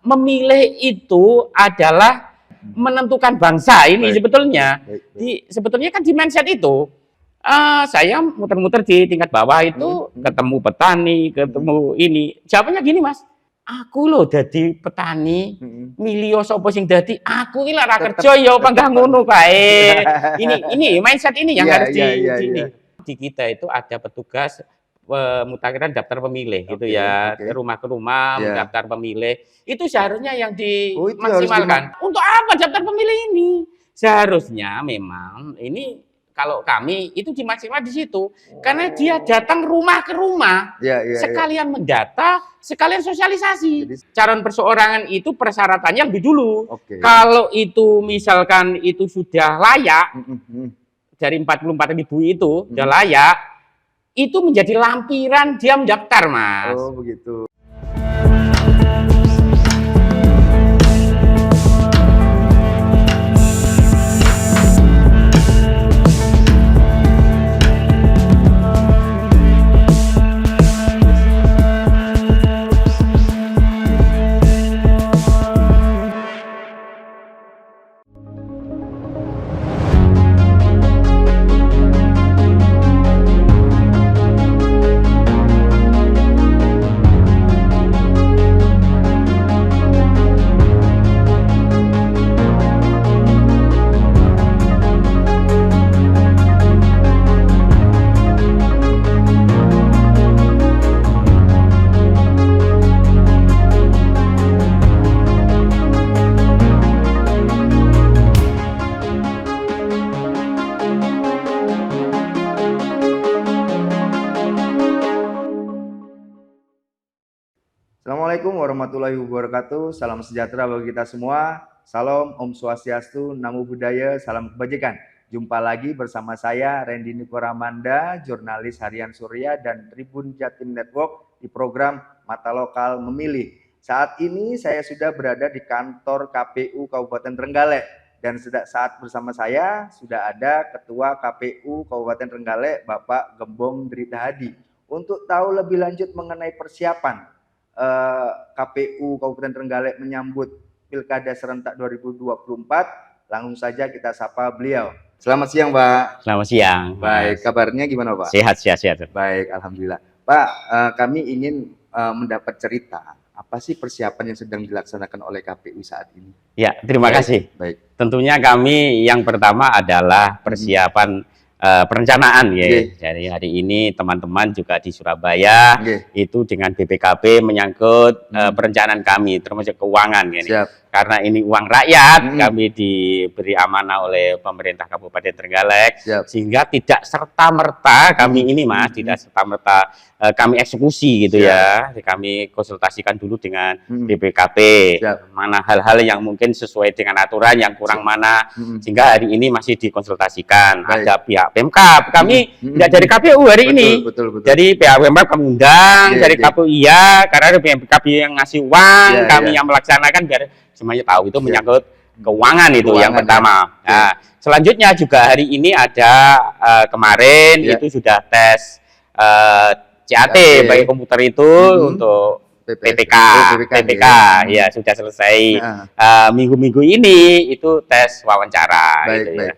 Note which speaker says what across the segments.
Speaker 1: memilih itu adalah menentukan bangsa ini. Sebetulnya. Sebetulnya kan di mindset itu. Saya muter-muter di tingkat bawah itu ketemu petani, ketemu ini. Jawabannya gini, Mas. Aku loh jadi petani, milio sapa sing dadi aku iki lara kerja ya panggah ngono kae. Ini mindset ini yang harus di kita itu ada petugas pemutakhiran daftar pemilih gitu ya, rumah ke rumah mendaftar pemilih. Itu seharusnya yang dimaksimalkan. Untuk apa daftar pemilih ini? Seharusnya memang ini kalau kami itu dimaksimal di situ, karena dia datang rumah ke rumah, sekalian mendata, sekalian sosialisasi. Calon perseorangan itu persyaratannya lebih dulu. Kalau itu misalkan itu sudah layak, dari 44.000 itu sudah layak, itu menjadi lampiran dia mendaftar, Mas.
Speaker 2: Oh begitu. Assalamualaikum warahmatullahi wabarakatuh. Salam sejahtera bagi kita semua. Salam, Om Swastiastu, Namo Buddhaya, salam kebajikan. Jumpa lagi bersama saya Randy Nikoramanda, jurnalis Harian Surya dan Tribun Jatim Network di program Mata Lokal Memilih. Saat ini saya sudah berada di kantor KPU Kabupaten Trenggalek dan saat bersama saya sudah ada Ketua KPU Kabupaten Trenggalek, Bapak Gembong Drita Hadi. Untuk tahu lebih lanjut mengenai persiapan KPU Kabupaten Trenggalek menyambut Pilkada Serentak 2024, langsung saja kita sapa beliau. Selamat siang, Pak.
Speaker 1: Selamat siang.
Speaker 2: Baik, kabarnya gimana, Pak?
Speaker 1: Sehat.
Speaker 2: Baik, alhamdulillah. Pak, kami ingin mendapat cerita apa sih persiapan yang sedang dilaksanakan oleh KPU saat ini?
Speaker 1: Ya, terima kasih.
Speaker 2: Baik.
Speaker 1: Tentunya kami yang pertama adalah persiapan perencanaan ya. Jadi hari ini teman-teman juga di Surabaya itu dengan BPKB menyangkut perencanaan kami termasuk keuangan ya. Karena ini uang rakyat, kami diberi amanah oleh pemerintah Kabupaten Trenggalek, sehingga tidak serta-merta kami ini, Mas, tidak serta-merta kami eksekusi gitu ya. Kami konsultasikan dulu dengan BPKB, mana hal-hal yang mungkin sesuai dengan aturan, yang kurang mana, sehingga hari ini masih dikonsultasikan. Ada pihak Pemkab, kami tidak dari KPU hari ini, jadi pihak Pemkab kami undang, dari KPU iya, karena ada Pemkab yang ngasih uang, kami yang melaksanakan biar semuanya tahu itu menyangkut keuangan itu yang pertama. Nah, selanjutnya juga hari ini ada kemarin itu sudah tes CAT bagi komputer itu untuk PPK, ya sudah selesai. Minggu-minggu ini itu tes wawancara. Gitu ya.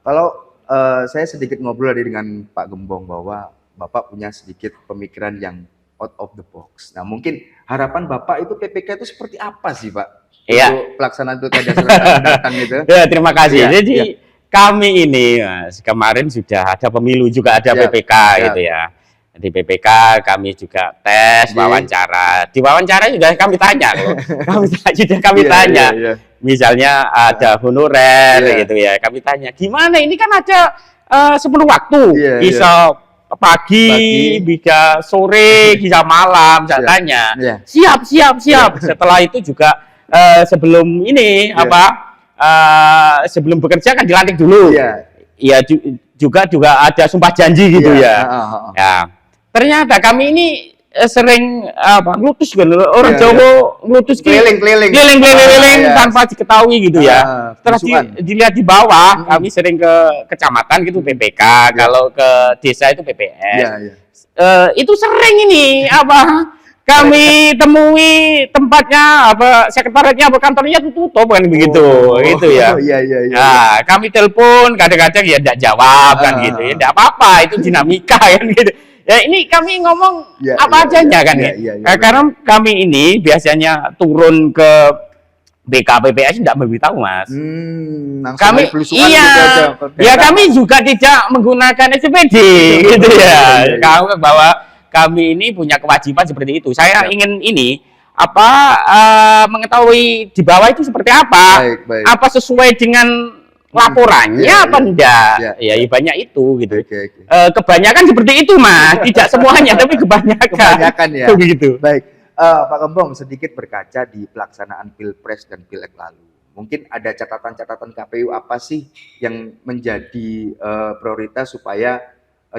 Speaker 2: Kalau saya sedikit ngobrol tadi dengan Pak Gembong bahwa Bapak punya sedikit pemikiran yang out of the box. Nah, mungkin harapan Bapak itu PPK itu seperti apa sih, Pak? Untuk pelaksanaan pilkada serentak mendatang gitu.
Speaker 1: Ya, terima kasih. Jadi kami ini, Mas, kemarin sudah ada pemilu juga ada PPK gitu ya. Di PPK kami juga tes wawancara. Di wawancara juga kami tanya loh. Kami tanya. Misalnya ada honorer gitu ya. Kami tanya, gimana ini kan ada 10 waktu. Bisa pagi, bisa sore, bisa malam. Saya tanya. Siap. Setelah itu juga sebelum ini sebelum bekerja kan dilantik dulu. Iya juga ada sumpah janji gitu ya. Ternyata kami ini sering ngelutus kan orang Jawa ngelutus keliling tanpa diketahui gitu ya. Terus dilihat di bawah kami sering ke kecamatan gitu PPK, kalau ke desa itu PPS. Itu sering ini kami temui tempatnya apa sekretariatnya apa kantornya tutup kan begitu gitu ya.
Speaker 2: Iya.
Speaker 1: Nah, kami telepon kadang-kadang ya tidak jawab kan gitu ya. Tidak apa-apa, itu dinamika kan gitu. Ya ini kami ngomong apa adanya kan ya. Karena kami ini biasanya turun ke BKPPS tidak memberitahu Mas. Kami kami juga tidak menggunakan SPD gitu ya. Kalau bahwa kami ini punya kewajiban seperti itu. Saya ingin ini mengetahui di bawah itu seperti apa. Apa sesuai dengan laporannya apa enggak? Ya banyak itu gitu. Kebanyakan seperti itu Mas. Tidak semuanya tapi kebanyakan
Speaker 2: ya.
Speaker 1: Begitu.
Speaker 2: Baik. Pak Gembong, sedikit berkaca di pelaksanaan Pilpres dan Pileg lalu. Mungkin ada catatan-catatan KPU apa sih yang menjadi prioritas supaya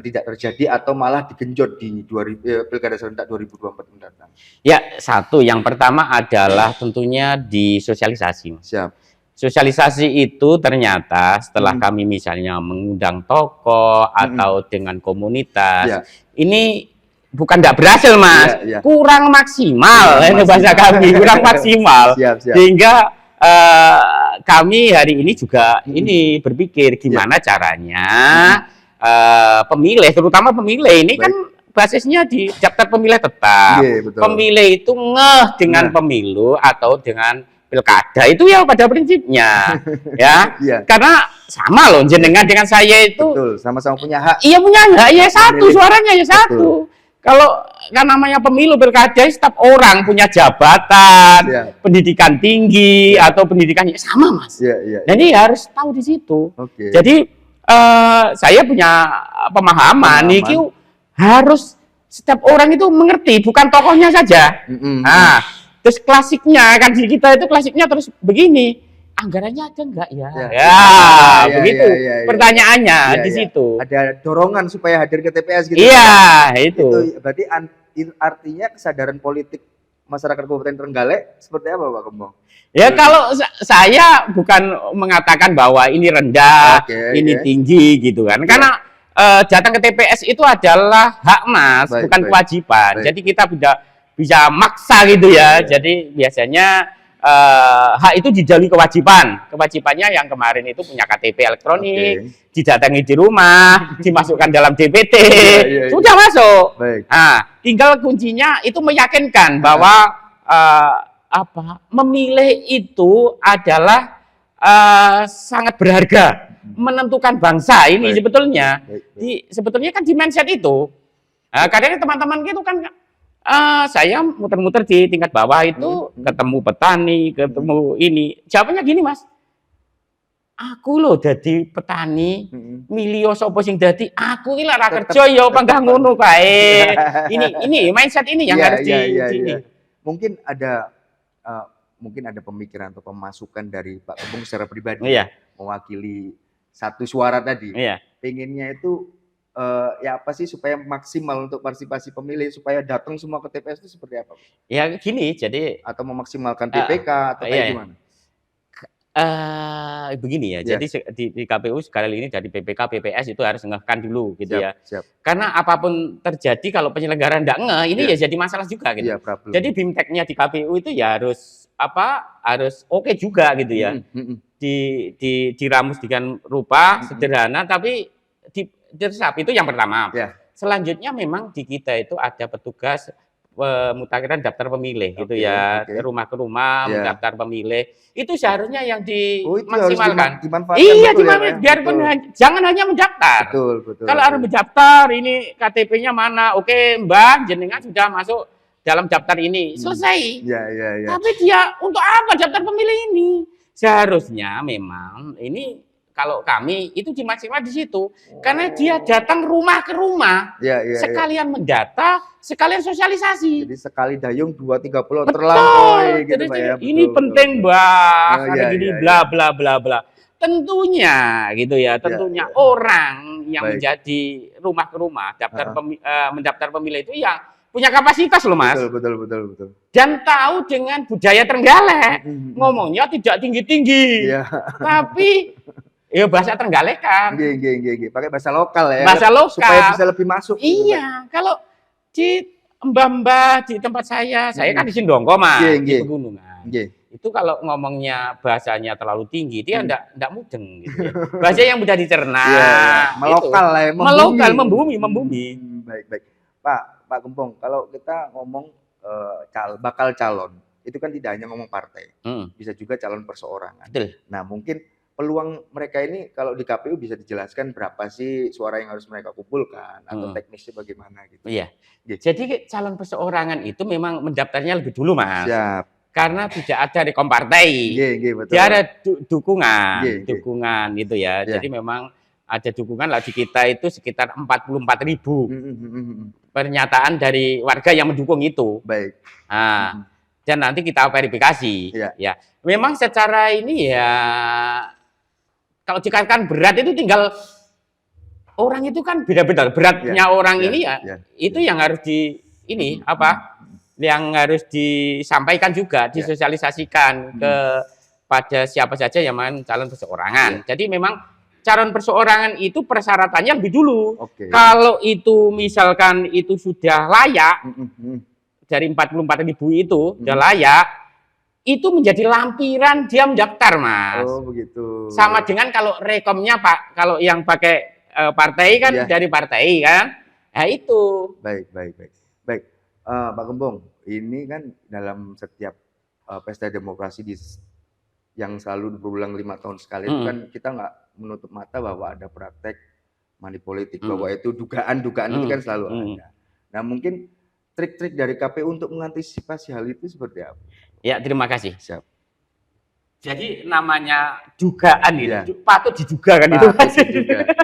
Speaker 2: tidak terjadi atau malah digenjot di Pilkada serentak 2024 mendatang?
Speaker 1: Ya, satu yang pertama adalah tentunya di sosialisasi.
Speaker 2: Siap.
Speaker 1: Sosialisasi itu ternyata setelah kami misalnya mengundang tokoh atau dengan komunitas, ini bukan tidak berhasil Mas, kurang maksimal, ini bahasa kami, kurang maksimal. Sehingga kami hari ini juga ini berpikir gimana caranya pemilih, terutama pemilih ini kan basisnya di daftar pemilih tetap. Pemilih itu ngeh dengan pemilu atau dengan pilkada itu ya pada prinsipnya ya. Karena sama loh jenengan dengan saya itu
Speaker 2: sama-sama punya hak.
Speaker 1: Iya punya hak, ya satu suaranya ya satu. Kalau kan namanya pemilu pilkada, setiap orang punya jabatan, pendidikan tinggi atau pendidikannya sama Mas. Jadi harus tahu di situ. Jadi saya punya pemahaman ini harus setiap orang itu mengerti, bukan tokohnya saja. Nah, terus klasiknya kan di kita itu klasiknya terus begini. Anggarannya ada enggak ya? Begitu pertanyaannya di situ.
Speaker 2: Ada dorongan supaya hadir ke TPS gitu.
Speaker 1: Iya, itu.
Speaker 2: Berarti artinya kesadaran politik masyarakat Kabupaten Trenggalek seperti apa Pak Gembong?
Speaker 1: Ya kalau saya bukan mengatakan bahwa ini rendah, ini tinggi gitu kan. Karena datang ke TPS itu adalah hak Mas, bukan kewajiban. Jadi kita bisa maksa gitu ya. Jadi biasanya hak itu dijalui kewajiban. Kewajibannya yang kemarin itu punya KTP elektronik, didatangi di rumah, dimasukkan dalam DPT, sudah masuk. Nah, tinggal kuncinya itu meyakinkan bahwa memilih itu adalah sangat berharga, menentukan bangsa ini sebetulnya. Sebetulnya kan di mindset itu. Kadang teman-teman gitu kan. Saya muter-muter di tingkat bawah itu ketemu petani, ketemu ini. Jawabannya gini Mas, aku loh jadi petani, milih sapa sing dadi aku iki lak ra kerja ya panggah ngono kae. Ini mindset ini yang harus di ini.
Speaker 2: Mungkin ada pemikiran atau pemasukan dari Pak Gembong secara pribadi mewakili satu suara tadi. Pengennya itu ya apa sih supaya maksimal untuk partisipasi pemilih supaya datang semua ke TPS itu seperti apa?
Speaker 1: Ya gini, jadi
Speaker 2: atau memaksimalkan PPK atau kayak gimana?
Speaker 1: Begini ya, jadi di KPU sekali ini dari PPK, PPS itu harus ngehkan dulu gitu ya. Karena apapun terjadi kalau penyelenggaraan tidak ngeh, ini ya jadi masalah juga gitu. Jadi BIMTEK-nya di KPU itu ya harus harus oke juga gitu ya. Diramus dengan rupa sederhana tapi diresap itu yang pertama. Selanjutnya memang di kita itu ada petugas pemutakhiran daftar pemilih gitu ya, rumah ke rumah mendaftar pemilih. Itu seharusnya yang dimaksimalkan. Iya, biarpun jangan hanya mendaftar. Kalau harus mendaftar ini KTP-nya mana? Oke, Mbak, jenengan sudah masuk dalam daftar ini. Selesai. Tapi dia untuk apa daftar pemilih ini? Seharusnya memang ini kalau kami itu dimaksimal di situ, karena dia datang rumah ke rumah, sekalian mendata, sekalian sosialisasi.
Speaker 2: Jadi sekali dayung 2-3 pulau terlampaui.
Speaker 1: Gitu, ini penting Mbak, karena gini bla bla bla bla. Tentunya gitu ya, tentunya orang yang menjadi rumah ke rumah, mendaftar pemilih itu ya punya kapasitas loh Mas.
Speaker 2: Betul.
Speaker 1: Dan tahu dengan budaya Trenggalek, ngomongnya tidak tinggi-tinggi, tapi ya bahasa Trenggalekan.
Speaker 2: Pakai bahasa lokal ya.
Speaker 1: Bahasa lokal.
Speaker 2: Supaya bisa lebih masuk.
Speaker 1: Iya, kalau di mbah-mbah di tempat saya kan di Sindongko Mas, di pegunungan. Itu kalau ngomongnya bahasanya terlalu tinggi, dia enggak mudeng gitu ya. Bahasa yang mudah dicerna.
Speaker 2: Melokal lah ya,
Speaker 1: melokal, membumi.
Speaker 2: Baik. Pak Gempong, kalau kita ngomong bakal calon, itu kan tidak hanya ngomong partai, bisa juga calon perseorangan.
Speaker 1: Betul.
Speaker 2: Nah, mungkin peluang mereka ini kalau di KPU bisa dijelaskan berapa sih suara yang harus mereka kumpulkan atau teknisnya bagaimana gitu.
Speaker 1: Iya. Jadi calon perseorangan itu memang mendaftarnya lebih dulu, Mas.
Speaker 2: Siap.
Speaker 1: Karena tidak ada rekom partai.
Speaker 2: Betul.
Speaker 1: Dia ada dukungan gitu ya. Jadi memang ada dukungan lah di kita itu sekitar 44.000 pernyataan dari warga yang mendukung itu.
Speaker 2: Baik.
Speaker 1: Nah, dan nanti kita verifikasi. Ya. Memang secara ini ya kalau dikatakan berat itu tinggal orang itu kan beda-beda beratnya orang ini itu yang harus yang harus disampaikan juga, disosialisasikan kepada siapa saja yang main calon perseorangan. Jadi memang calon perseorangan itu persyaratannya lebih dulu. Kalau itu misalkan itu sudah layak dari 44.000 itu sudah layak, itu menjadi lampiran dia mendaftar, Mas.
Speaker 2: Oh, begitu.
Speaker 1: Sama dengan kalau rekomnya Pak, kalau yang pakai partai kan dari partai kan. Nah, itu.
Speaker 2: Baik. Pak Gembong, ini kan dalam setiap pesta demokrasi yang selalu berulang 5 tahun sekali itu kan kita nggak menutup mata bahwa ada praktek money politik, bahwa itu dugaan itu kan selalu ada. Nah, mungkin trik-trik dari KPU untuk mengantisipasi hal itu seperti apa?
Speaker 1: Ya, terima kasih.
Speaker 2: Siap.
Speaker 1: Jadi namanya dugaan itu patut diduga kan itu.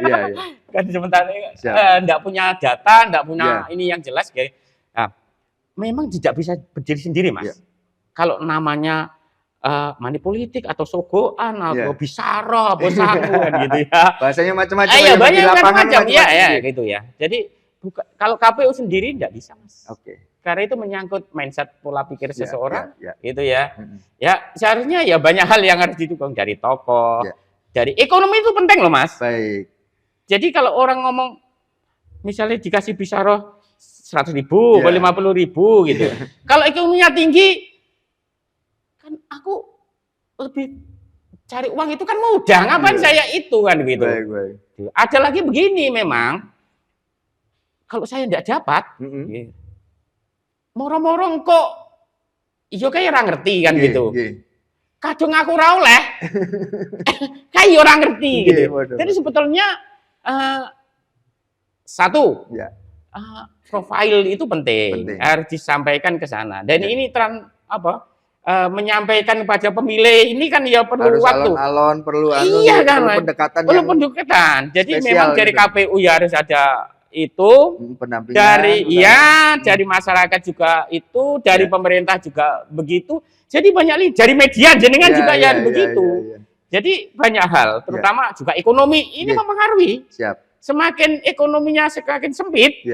Speaker 2: Iya.
Speaker 1: Kan sementara enggak punya data, enggak punya ini yang jelas kayak. Nah, memang tidak bisa berdiri sendiri, Mas. Kalau namanya money politik atau sogoan atau bisara, atau saku kan gitu ya.
Speaker 2: Bahasanya macam-macam.
Speaker 1: Iya, banyak macam-macam ya gitu ya. Jadi kalau KPU sendiri enggak bisa, Mas. Karena itu menyangkut mindset pola pikir seseorang, gitu ya. Ya seharusnya ya banyak hal yang harus didukung dari tokoh, dari ekonomi itu penting loh, Mas.
Speaker 2: Baik.
Speaker 1: Jadi kalau orang ngomong, misalnya dikasih bisaroh 100.000, 50.000 gitu. Kalau ekonominya tinggi, kan aku lebih cari uang itu kan mudah. Ngapain saya itu kan gitu.
Speaker 2: Baik.
Speaker 1: Ada lagi begini memang, kalau saya tidak dapat. Moro-moro kok iya kayak orang ngerti kan gitu. Kadang aku ora oleh. Kayak orang ngerti gitu. Jadi sebetulnya satu profil itu penting. Harus disampaikan ke sana. Dan ini menyampaikan kepada pemilih ini kan ya perlu
Speaker 2: harus
Speaker 1: waktu.
Speaker 2: Alon-alon perlu
Speaker 1: perlu pendekatan. Perlu pendekatan. Jadi memang dari KPU ya harus ada itu dari dari masyarakat juga itu, dari pemerintah juga begitu. Jadi banyak dari media jenengan juga begitu. Jadi banyak hal, terutama juga ekonomi ini mempengaruhi. Semakin ekonominya semakin sempit,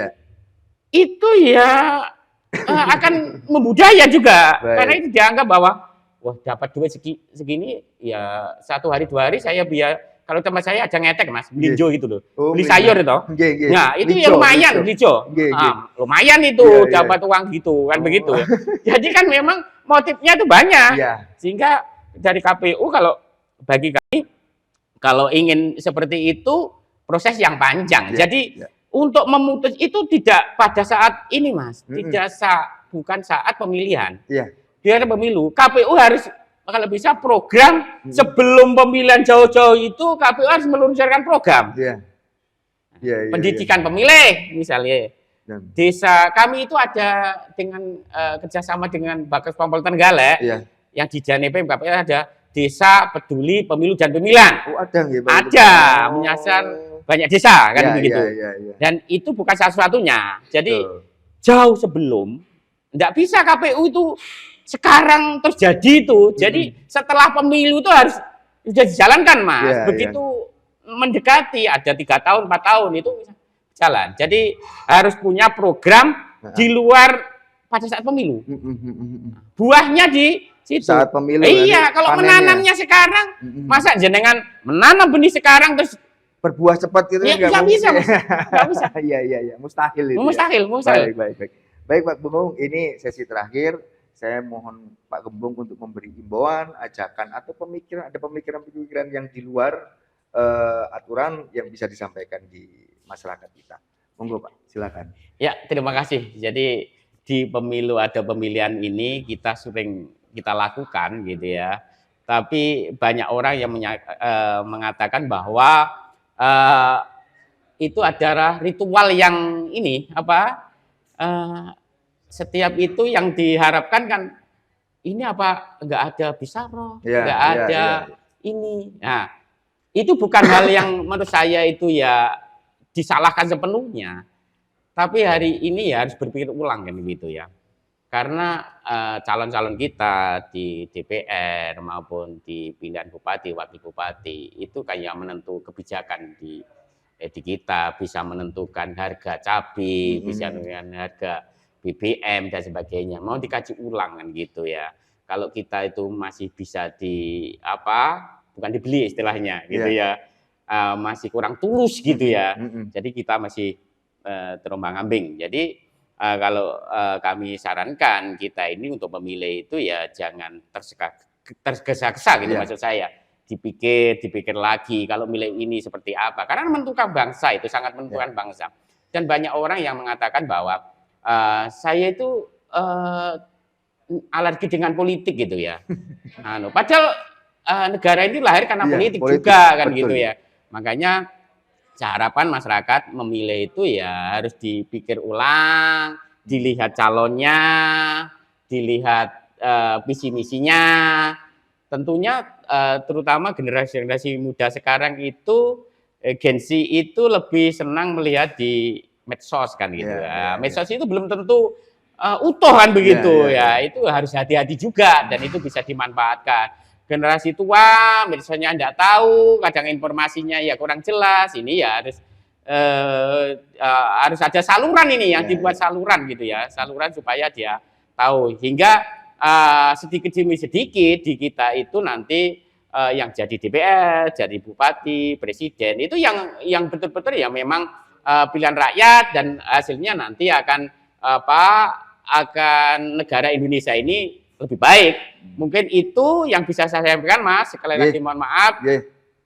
Speaker 1: itu ya akan membudaya juga. Karena itu dianggap bahwa wah dapat duit segini ya 1 hari 2 hari saya biar. Kalau tempat saya ada ngetek, Mas, belijo gitu loh. Beli sayur itu. Nah, itu ya lumayan belijo. Lumayan itu dapat uang gitu, kan begitu. Jadi kan memang motifnya itu banyak. Sehingga dari KPU kalau bagi kami kalau ingin seperti itu proses yang panjang. Jadi untuk memutus itu tidak pada saat ini, Mas. Bukan saat pemilihan. Biar pemilu, KPU harus kalau bisa program sebelum pemilihan jauh-jauh itu KPU harus meluncurkan program. Pendidikan pemilih misalnya. Desa kami itu ada dengan kerjasama dengan Bakas Pemol Tenggalek yang di Janepe KPU ada Desa Peduli Pemilu dan Pemilihan. Ada menyasar banyak desa kan begitu. Dan itu bukan satu-satunya. Jadi jauh sebelum enggak bisa KPU itu sekarang terjadi itu. Jadi setelah pemilu itu harus sudah dijalankan, Mas. Begitu mendekati ada 3 tahun, 4 tahun itu jalan. Jadi harus punya program di luar pada saat pemilu. Buahnya di situ.
Speaker 2: Saat pemilu.
Speaker 1: Iya, kalau menanamnya sekarang, masa jenengan menanam benih sekarang terus
Speaker 2: berbuah cepat gitu
Speaker 1: ya, nggak bisa.
Speaker 2: Iya. Mustahil itu.
Speaker 1: Mustahil.
Speaker 2: Baik. Baik Pak Gembong, ini sesi terakhir. Saya mohon Pak Gembong untuk memberi himbauan, ajakan atau pemikiran, ada pemikiran-pemikiran yang di luar aturan yang bisa disampaikan di masyarakat kita. Monggo Pak, silakan.
Speaker 1: Ya, terima kasih. Jadi di pemilu ada pemilihan ini kita sering kita lakukan gitu ya. Tapi banyak orang yang mengatakan bahwa itu adalah ritual yang ini apa setiap itu yang diharapkan kan ini apa nggak ada bisyarah, nggak ada ini. Nah, itu bukan hal yang menurut saya itu ya disalahkan sepenuhnya. Tapi hari ini ya harus berpikir ulang kan gitu ya. Karena calon-calon kita di DPR maupun di pilihan bupati, wakil bupati itu kayak menentu kebijakan di kita, bisa menentukan harga cabai, bisa menentukan harga BBM dan sebagainya. Mau dikaji ulang kan gitu ya. Kalau kita itu masih bisa bukan dibeli istilahnya gitu ya. Masih kurang tulus gitu ya. Jadi kita masih terombang-ambing. Jadi kalau kami sarankan kita ini untuk memilih itu ya jangan tergesa-gesa gitu maksud saya. Dipikir lagi kalau milih ini seperti apa. Karena menentukan bangsa itu sangat menentukan bangsa. Dan banyak orang yang mengatakan bahwa saya itu alergi dengan politik gitu ya. Padahal negara ini lahir karena politik juga kan betul. Gitu ya. Makanya harapan masyarakat memilih itu ya harus dipikir ulang, dilihat calonnya, dilihat visi misinya. Tentunya terutama generasi muda sekarang itu Gen Z itu lebih senang melihat di medsos kan gitu. Medsos itu belum tentu utuh kan begitu Itu harus hati-hati juga dan itu bisa dimanfaatkan. Generasi tua, misalnya enggak tahu, kadang informasinya ya kurang jelas. Ini ya harus ada saluran ini yang dibuat saluran gitu ya, saluran supaya dia tahu. Hingga sedikit demi sedikit di kita itu nanti yang jadi DPR, jadi bupati, presiden itu yang betul-betul ya memang pilihan rakyat dan hasilnya nanti akan akan negara Indonesia ini lebih baik. Mungkin itu yang bisa saya sampaikan Mas. Sekali lagi mohon maaf.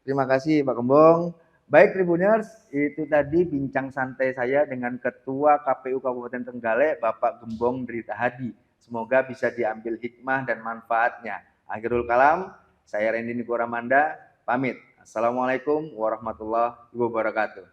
Speaker 2: Terima kasih Pak Gembong. Baik Tribuners, itu tadi bincang santai saya dengan Ketua KPU Kabupaten Trenggalek Bapak Gembong Drita Hadi. Semoga bisa diambil hikmah dan manfaatnya. Akhirul kalam, saya Randy Niko Ramanda, pamit. Assalamualaikum warahmatullahi wabarakatuh.